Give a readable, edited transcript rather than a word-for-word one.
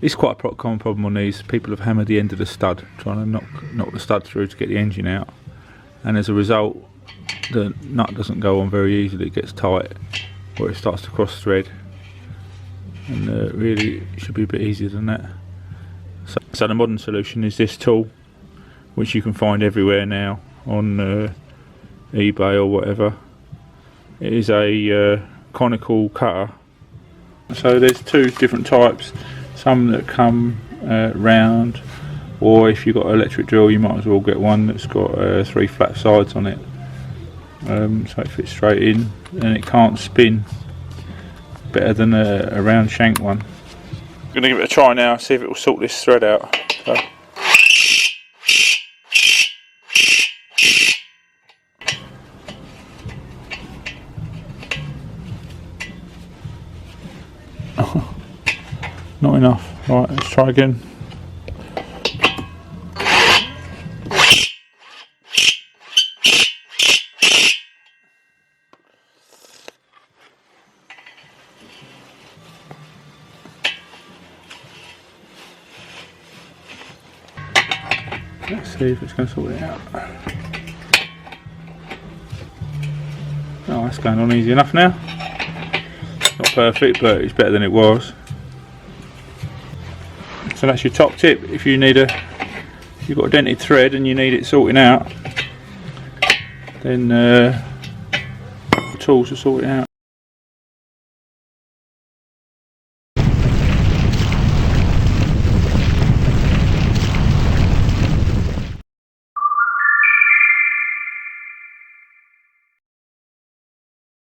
It's quite a common problem on these. People have hammered the end of the stud, trying to knock the stud through to get the engine out, and as a result the nut doesn't go on very easily. It gets tight or it starts to cross thread, and really it should be a bit easier than that. So the modern solution is this tool, which you can find everywhere now on eBay or whatever. It is a conical cutter. So there's two different types, some that come round, or if you've got an electric drill you might as well get one that's got 3 flat sides on it, so it fits straight in and it can't spin, better than a round shank one. I'm going to give it a try now, see if it will sort this thread out. So. Not enough. Right, let's try again. Let's see if it's going to sort it out. Oh, that's going on easy enough now. Not perfect, but it's better than it was. So that's your top tip. If you need you've got a dented thread and you need it sorting out, then the tools will sort it out.